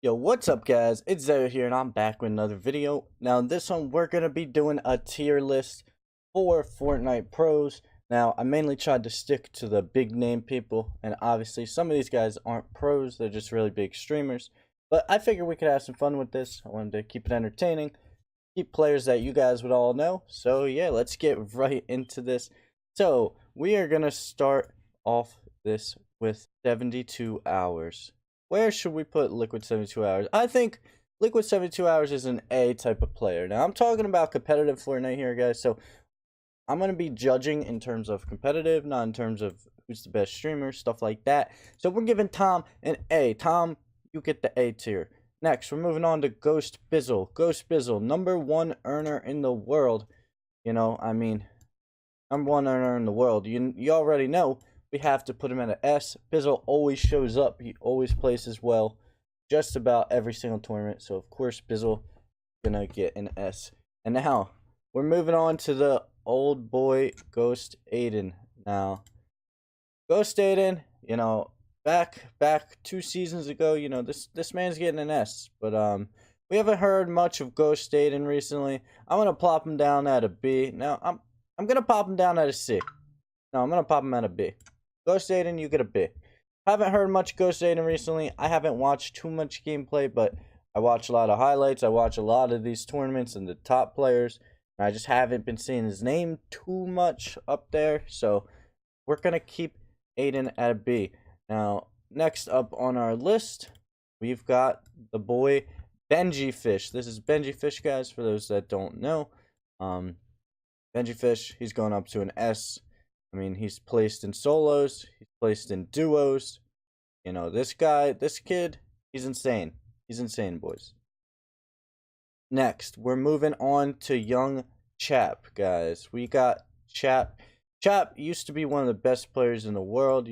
Yo, what's up guys? It's Zeyoh here and I'm back with another video. Now in this one we're going to be doing a tier list for Fortnite pros. Now I mainly tried to stick to the big name people, and obviously some of these guys aren't pros, they're just really big streamers. But I figured we could have some fun with this. I wanted to keep it entertaining, keep players that you guys would all know. So yeah, let's get right into this. So we are going to start off this with 72 hours. Where should we put Liquid 72 Hours? I think Liquid 72 Hours is an A type of player. Now, I'm talking about competitive Fortnite here, guys. So, I'm going to be judging in terms of competitive, not in terms of who's the best streamer, stuff like that. So, we're giving Tom an A. Tom, you get the A tier. Next, we're moving on to Ghost Bizzle. Ghost Bizzle, #1 earner in the world. #1 earner in the world. You already know. We have to put him at an S. Bizzle always shows up. He always plays well just about every single tournament. So, of course, Bizzle gonna get an S. And now, we're moving on to the old boy, Ghost Aiden. Now, Ghost Aiden, back 2 seasons ago, this man's getting an S. But, we haven't heard much of Ghost Aiden recently. I'm gonna plop him down at a B. Now, I'm gonna pop him down at a C. No, I'm gonna pop him at a B. Ghost Aiden, you get a B. Haven't heard much Ghost Aiden recently. I haven't watched too much gameplay, but I watch a lot of highlights. I watch a lot of these tournaments and the top players. And I just haven't been seeing his name too much up there. So we're going to keep Aiden at a B. Now, next up on our list, we've got the boy Benji Fish. This is Benji Fish, guys, for those that don't know. Benji Fish, he's going up to an S. I mean, he's placed in solos, he's placed in duos. This kid, he's insane. He's insane, boys. Next, we're moving on to young Chap, guys. We got Chap. Chap used to be one of the best players in the world,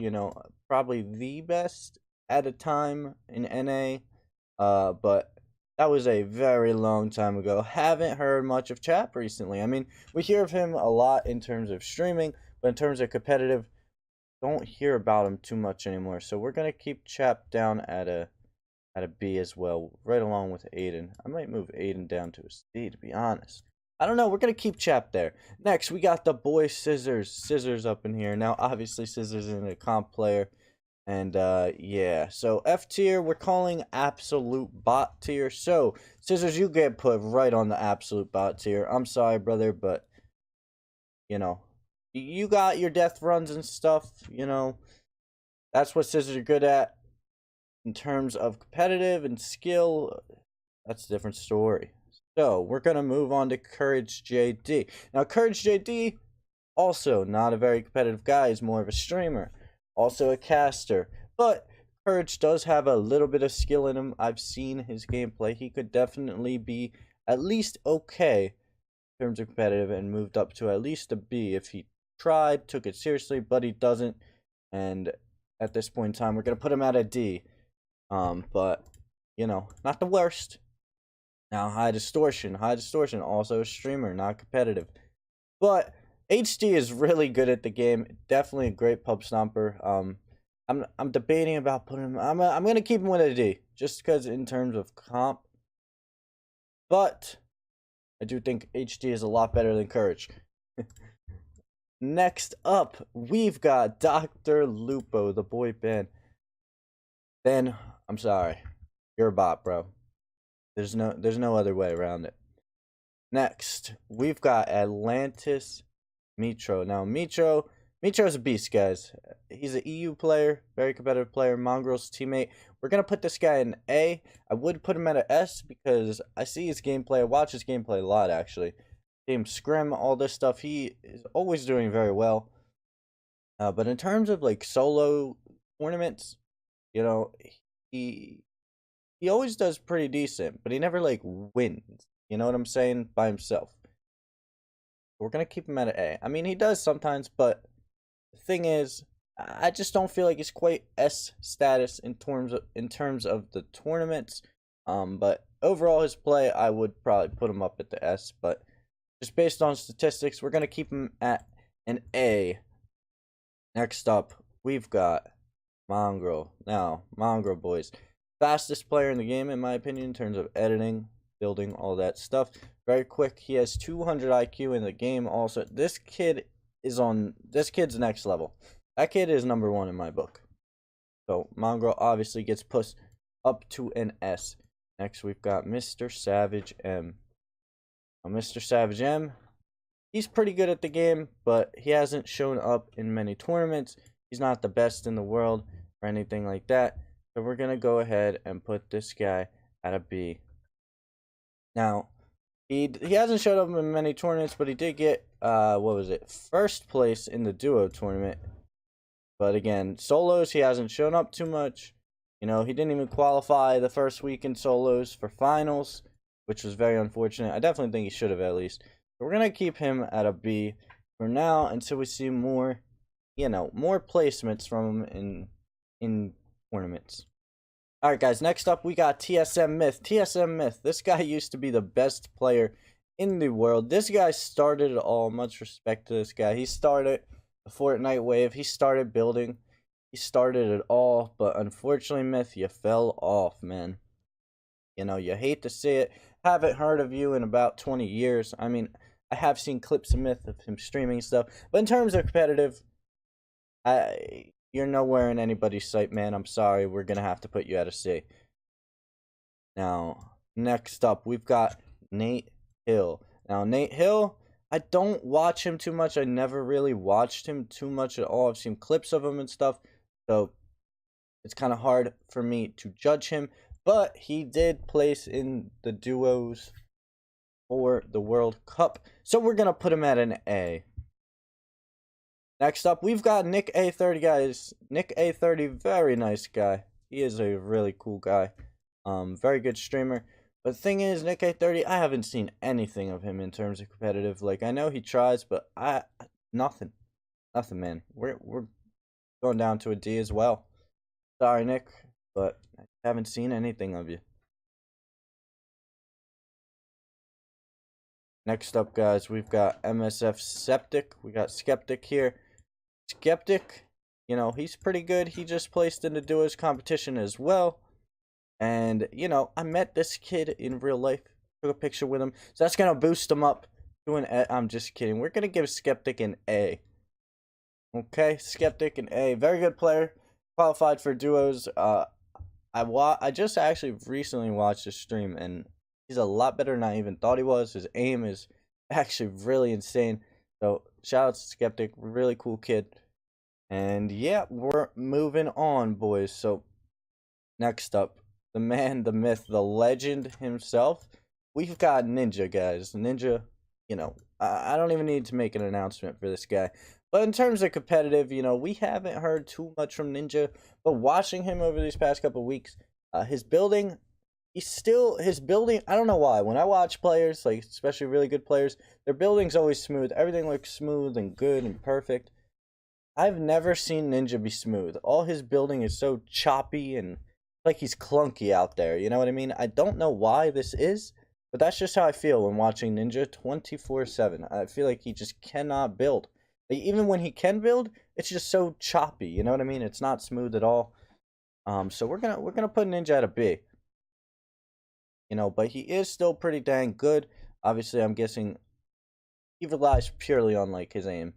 probably the best at a time in NA. But that was a very long time ago. Haven't heard much of Chap recently. I mean, we hear of him a lot in terms of streaming, but in terms of competitive, don't hear about him too much anymore. So we're gonna keep Chap down at a B as well, right along with Aiden. I might move Aiden down to a C, to be honest. I don't know. We're gonna keep Chap there. Next, we got the boy Scissors. Scissors up in here. Now, obviously, Scissors isn't a comp player. And, yeah. So, F tier, we're calling absolute bot tier. So, Scissors, you get put right on the absolute bot tier. I'm sorry, brother, but, you got your death runs and stuff, That's what Scissors are good at. In terms of competitive and skill, that's a different story. So, we're going to move on to Courage JD. Now, Courage JD, also not a very competitive guy. He's more of a streamer. Also a caster. But Courage does have a little bit of skill in him. I've seen his gameplay. He could definitely be at least okay in terms of competitive and moved up to at least a B if he tried, took it seriously, but he doesn't. And at this point in time, we're going to put him at a D. But, not the worst. Now, High Distortion. High Distortion, also a streamer, not competitive. But HD is really good at the game. Definitely a great pub stomper. I'm debating about putting him. I'm gonna keep him with a D, just because in terms of comp. But I do think HD is a lot better than Courage. Next up, we've got Dr. Lupo, the boy Ben. Ben, I'm sorry, you're a bot, bro. There's no other way around it. Next, we've got Atlantis Mitro. Now, Mitro's a beast, guys. He's an EU player, very competitive player, Mongrel's teammate. We're going to put this guy in A. I would put him at an S because I see his gameplay. I watch his gameplay a lot, actually. Game Scrim, all this stuff. He is always doing very well. But in terms of, solo tournaments, he always does pretty decent, but he never, wins. You know what I'm saying? By himself. We're going to keep him at an A. I mean, he does sometimes, but the thing is, I just don't feel like he's quite S status in terms of the tournaments. But overall, his play, I would probably put him up at the S. But just based on statistics, we're going to keep him at an A. Next up, we've got Mongrel. Now, Mongrel boys. Fastest player in the game, in my opinion, in terms of editing, building, all that stuff. Very quick. He has 200 IQ in the game. Also, this kid's next level. That kid is number 1 in my book. So Mongrel obviously gets pushed up to an S. Next, we've got Mr. Savage M. Now, Mr. Savage M, he's pretty good at the game, but he hasn't shown up in many tournaments. He's not the best in the world or anything like that. So we're going to go ahead and put this guy at a B. Now, he hasn't showed up in many tournaments, but he did get, first place in the duo tournament. But again, solos, he hasn't shown up too much. You know, he didn't even qualify the first week in solos for finals, which was very unfortunate. I definitely think he should have at least. So we're going to keep him at a B for now until we see more, more placements from him in tournaments. Alright guys, next up we got Tsm Myth. Tsm Myth, this guy used to be the best player in the world. This guy started it all. Much respect to this guy. He started the Fortnite wave. He started building. He started it all, but unfortunately, Myth, you fell off, man. You know, you hate to see it. Haven't heard of you in about 20 years. I mean, I have seen clips of Myth of him streaming stuff, but in terms of competitive, you're nowhere in anybody's sight, man. I'm sorry. We're going to have to put you at a C. Now, next up, we've got Nate Hill. Now, Nate Hill, I don't watch him too much. I never really watched him too much at all. I've seen clips of him and stuff, so it's kind of hard for me to judge him. But he did place in the duos for the World Cup, so we're going to put him at an A. Next up, we've got Nick A30, guys. Nick A30, very nice guy. He is a really cool guy. Very good streamer. But the thing is, Nick A30, I haven't seen anything of him in terms of competitive. Like, I know he tries, but nothing. Nothing, man. We're going down to a D as well. Sorry, Nick, but I haven't seen anything of you. Next up, guys, we've got MSF Septic. We got Skeptic here. Skeptic, you know, he's pretty good. He just placed in the duos competition as well. And, you know, I met this kid in real life. Took a picture with him. So that's going to boost him up to an A. I'm just kidding. We're going to give Skeptic an A. Okay, Skeptic an A. Very good player. Qualified for duos. I just actually recently watched his stream, and he's a lot better than I even thought he was. His aim is actually really insane. So, shout out to Skeptic. Really cool kid. And, yeah, we're moving on, boys. So, next up, the man, the myth, the legend himself. We've got Ninja, guys. Ninja, you know, I don't even need to make an announcement for this guy. But in terms of competitive, you know, we haven't heard too much from Ninja. But watching him over these past couple of weeks, his building, I don't know why. When I watch players, like especially really good players, their building's always smooth. Everything looks smooth and good and perfect. I've never seen Ninja be smooth. All his building is so choppy and like he's clunky out there. You know what I mean? I don't know why this is, but that's just how I feel when watching Ninja 24/7. I feel like he just cannot build. Like, even when he can build, it's just so choppy. You know what I mean? It's not smooth at all. So we're gonna put Ninja at a B. You know, but he is still pretty dang good. Obviously, I'm guessing he relies purely on like his aim,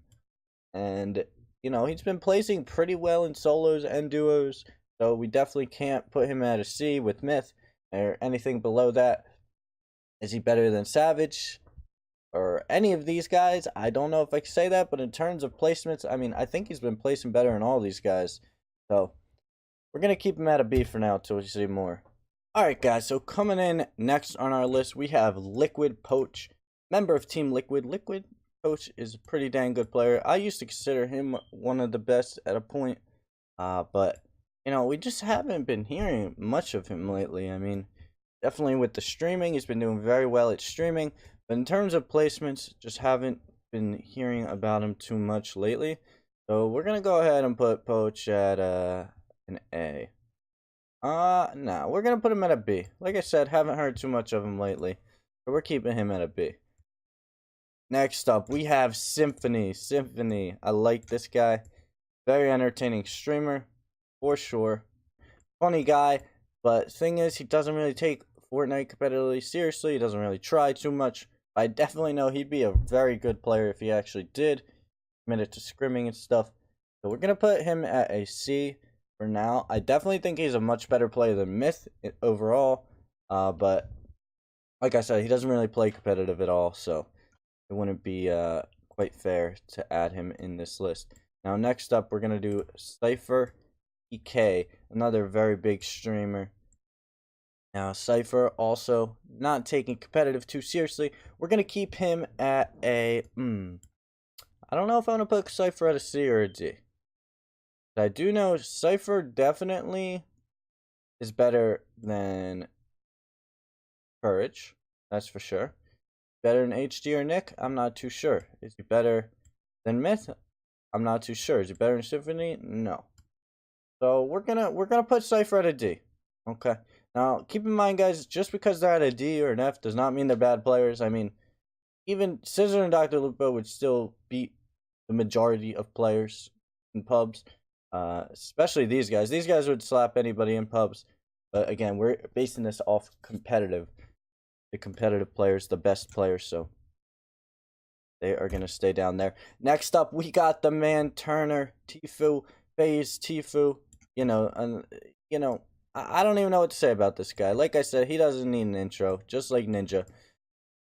and you know he's been placing pretty well in solos and duos. So we definitely can't put him at a C with Myth or anything below that. Is he better than Savage or any of these guys? I don't know if I can say that, but in terms of placements, I mean, I think he's been placing better than all these guys. So we're going to keep him at a B for now until we see more. Alright guys, so coming in next on our list, we have Liquid Poach, member of Team Liquid. Liquid Poach is a pretty dang good player. I used to consider him one of the best at a point, but you know, we just haven't been hearing much of him lately. I mean, definitely with the streaming, he's been doing very well at streaming. But in terms of placements, just haven't been hearing about him too much lately. So we're going to go ahead and put Poach at an A. No, we're going to put him at a B. Like I said, haven't heard too much of him lately. So we're keeping him at a B. Next up, we have Symphony. Symphony, I like this guy. Very entertaining streamer. For sure. Funny guy. But thing is, he doesn't really take Fortnite competitively seriously. He doesn't really try too much. I definitely know he'd be a very good player if he actually did commit it to scrimming and stuff. So we're gonna put him at a C for now. I definitely think he's a much better player than Myth overall. But like I said, he doesn't really play competitive at all, so it wouldn't be quite fair to add him in this list. Now, next up, we're gonna do Cipher EK, another very big streamer. Now, Cipher also not taking competitive too seriously. We're gonna keep him at a I don't know if I'm gonna put Cipher at a C or a D. But I do know Cipher definitely is better than Courage, that's for sure. Better than HD or Nick? I'm not too sure. Is he better than Myth? I'm not too sure. Is he better than Symphony? No. So we're gonna put Cipher at a D. Okay. Now keep in mind, guys, just because they're at a D or an F does not mean they're bad players. I mean, even Scissor and Dr. Lupo would still beat the majority of players in pubs. Especially these guys. These guys would slap anybody in pubs. But again, we're basing this off competitive. The competitive players, the best players, so they are going to stay down there. Next up, we got the man Turner, Tfue, FaZe Tfue. I don't even know what to say about this guy. Like I said, he doesn't need an intro, just like Ninja.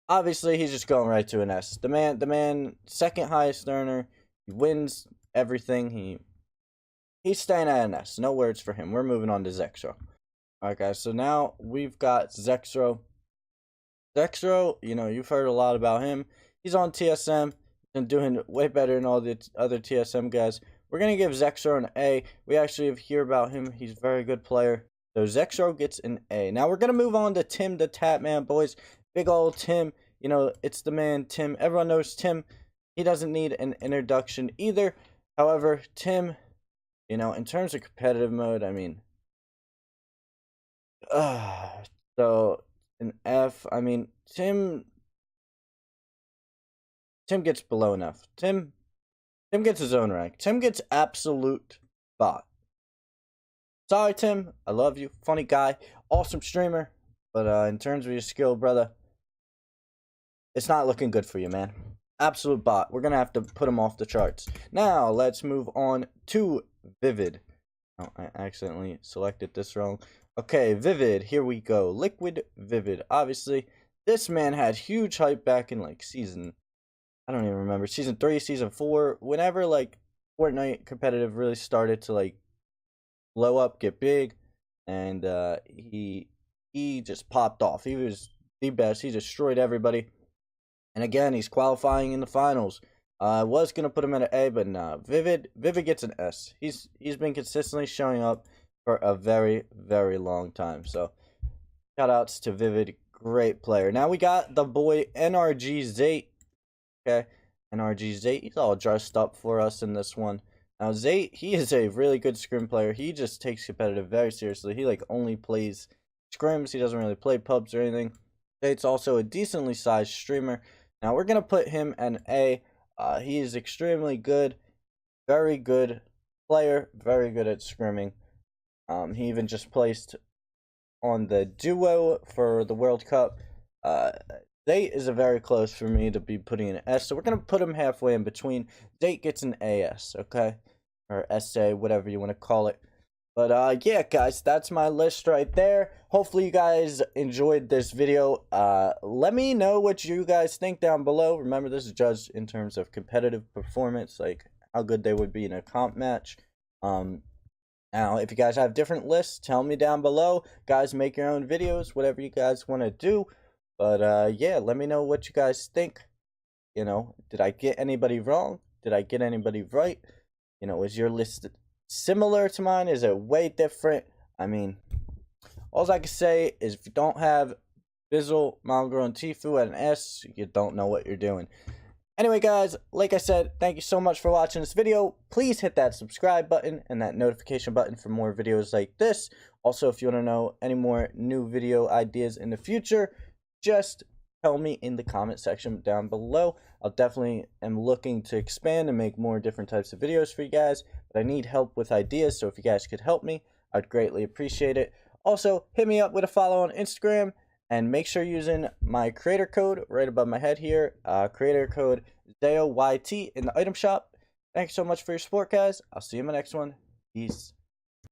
Obviously, he's just going right to an S. The man, second highest earner. He wins everything. He's staying at an S. No words for him. We're moving on to Zexro. Alright, guys, so now we've got Zexro. Zexro, you've heard a lot about him. He's on TSM and doing way better than all the other TSM guys. We're going to give Zexro an A. We actually hear about him. He's a very good player. So Zexro gets an A. Now we're going to move on to Tim the Tapman, boys. Big old Tim. It's the man, Tim. Everyone knows Tim. He doesn't need an introduction either. However, Tim, in terms of competitive mode, I mean, so an F. I mean, Tim gets below an F. Tim gets his own rank. Tim gets absolute bot. Sorry, Tim. I love you. Funny guy. Awesome streamer. But in terms of your skill, brother, it's not looking good for you, man. Absolute bot. We're going to have to put him off the charts. Now, let's move on to Vivid. Oh, I accidentally selected this wrong. Okay, Vivid, here we go. Liquid Vivid. Obviously, this man had huge hype back in, season... I don't even remember. Season 3, Season 4. Whenever, Fortnite competitive really started to, blow up, get big. And, he just popped off. He was the best. He destroyed everybody. And again, he's qualifying in the finals. I was going to put him at an A, but nah. Vivid gets an S. He's been consistently showing up for a very, very long time. So, shoutouts to Vivid. Great player. Now we got the boy NRG Zeyoh. Okay. NRG Zeyoh. He's all dressed up for us in this one. Now, Zeyoh, he is a really good scrim player. He just takes competitive very seriously. He, only plays scrims. He doesn't really play pubs or anything. Zeyoh's also a decently sized streamer. Now, we're going to put him an A. He is extremely good. Very good player. Very good at scrimming. He even just placed on the duo for the World Cup. Zeyoh is a very close for me to be putting an S. So we're going to put him halfway in between. Zeyoh gets an AS, okay? Or SA, whatever you want to call it. But yeah, guys, that's my list right there. Hopefully you guys enjoyed this video. Let me know what you guys think down below. Remember, this is judged in terms of competitive performance, how good they would be in a comp match. Now, if you guys have different lists, tell me down below. Guys, make your own videos, whatever you guys want to do. But yeah, let me know what you guys think. Did I get anybody wrong? Did I get anybody right? Is your list similar to mine? Is it way different? I mean, all I can say is if you don't have Bizzle, Mongrel, and Tfue at an S, you don't know what you're doing. Anyway, guys, like I said, thank you so much for watching this video. Please hit that subscribe button and that notification button for more videos like this. Also, if you want to know any more new video ideas in the future, just tell me in the comment section down below. I'll definitely am looking to expand and make more different types of videos for you guys, but I need help with ideas, so if you guys could help me, I'd greatly appreciate it. Also, hit me up with a follow on Instagram, and make sure you're using my creator code right above my head here. Creator code ZeyohYT in the item shop. Thanks so much for your support, guys. I'll see you in my next one. Peace.